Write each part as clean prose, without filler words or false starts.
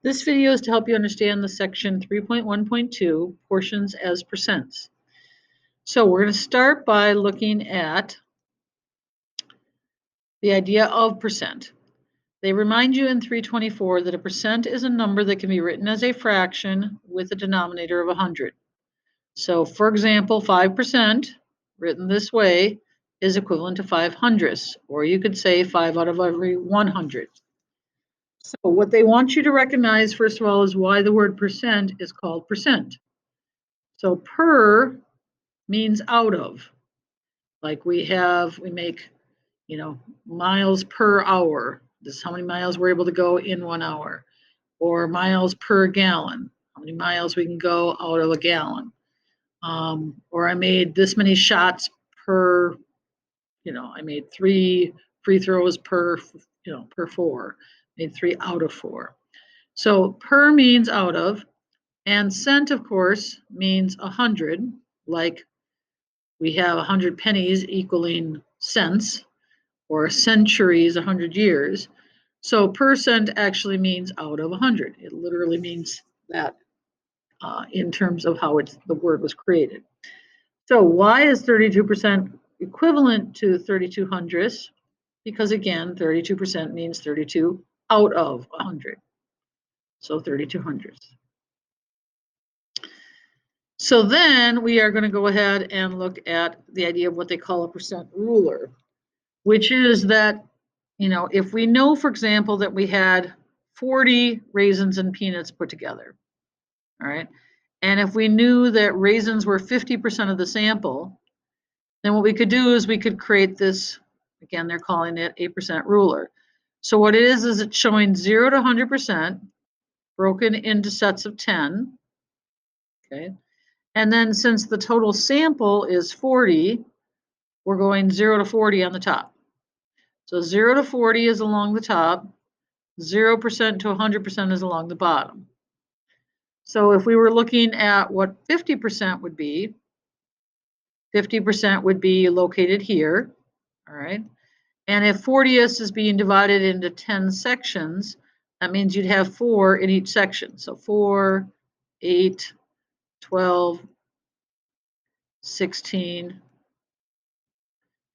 This video is to help you understand the section 3.1.2 portions as percents. So we're going to start by looking at the idea of percent. They remind you in 324 that a percent is a number that can be written as a fraction with a denominator of 100. So for example, 5% written this way is equivalent to 5 hundredths, or you could say 5 out of every 100. So what they want you to recognize, first of all, is why the word percent is called percent. So per means out of. Like we make, miles per hour. This is how many miles we're able to go in 1 hour. Or miles per gallon, how many miles we can go out of a gallon. Or I made this many shots per, I made 3 free throws per 4. Made 3 out of 4. So per means out of, and cent, of course, means 100, like we have 100 pennies equaling cents, or a century is 100 years. So percent actually means out of 100. It literally means that in terms of how the word was created. So why is 32% equivalent to 32 hundredths? Because again, 32% means 32 out of 100. So 32 hundredths. So then we are going to go ahead and look at the idea of what they call a percent ruler, which is that, if we know, for example, that we had 40 raisins and peanuts put together, all right, and if we knew that raisins were 50% of the sample, then what we could do is we could create this, again, they're calling it a percent ruler. So what it is it's showing 0 to 100% broken into sets of 10, okay? And then since the total sample is 40, we're going 0 to 40 on the top. So 0 to 40 is along the top, 0% to 100% is along the bottom. So if we were looking at what 50% would be, 50% would be located here, all right? And if 40ths is being divided into 10 sections, that means you'd have 4 in each section. So 4, 8, 12, 16,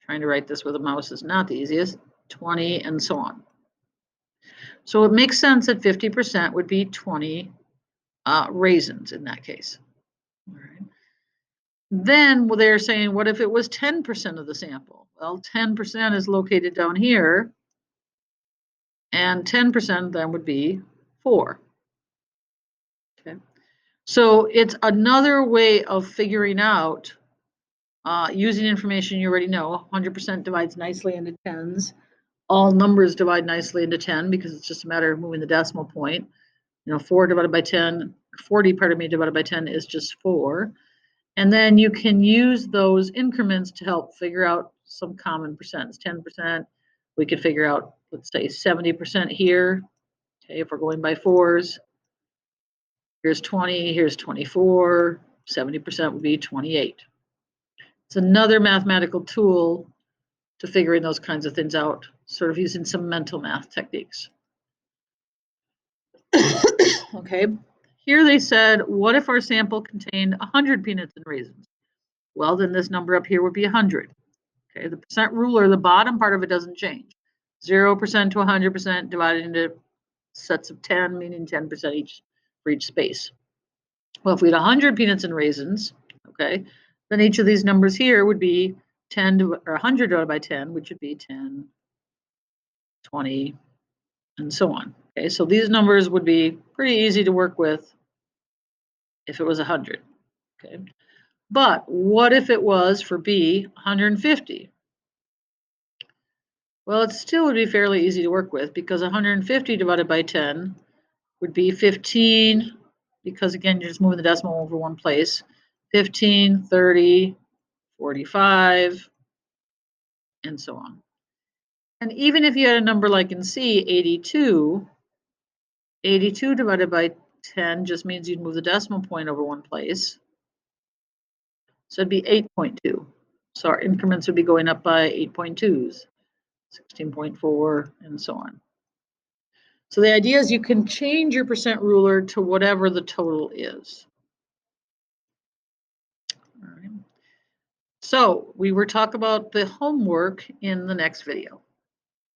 trying to write this with a mouse is not the easiest, 20, and so on. So it makes sense that 50% would be 20 raisins in that case. All right. Then they're saying, what if it was 10% of the sample? Well, 10% is located down here, and 10% then would be 4. Okay. So it's another way of figuring out, using information you already know. 100% divides nicely into tens. All numbers divide nicely into 10 because it's just a matter of moving the decimal point. 4 divided by 10, 40, divided by 10 is just 4. And then you can use those increments to help figure out some common percents. 10%, we could figure out, let's say 70% here. Okay, if we're going by 4s. Here's 20, here's 24, 70% would be 28. It's another mathematical tool to figuring those kinds of things out, sort of using some mental math techniques. Okay, here they said, what if our sample contained 100 peanuts and raisins? Well, then this number up here would be 100. Okay, the percent ruler, the bottom part of it doesn't change. 0% to 100% divided into sets of 10, meaning 10% each for each space. Well, if we had 100 peanuts and raisins, okay, then each of these numbers here would be 100 divided by 10, which would be 10, 20, and so on. Okay, so these numbers would be pretty easy to work with if it was 100. Okay, but what if it was, for B, 150? Well, it still would be fairly easy to work with because 150 divided by 10 would be 15, because again, you're just moving the decimal over one place. 15, 30, 45, and so on. And even if you had a number like in C, 82, 82 divided by 10 just means you'd move the decimal point over one place. So it'd be 8.2. So our increments would be going up by 8.2s, 16.4, and so on. So the idea is you can change your percent ruler to whatever the total is. All right. So we will talk about the homework in the next video.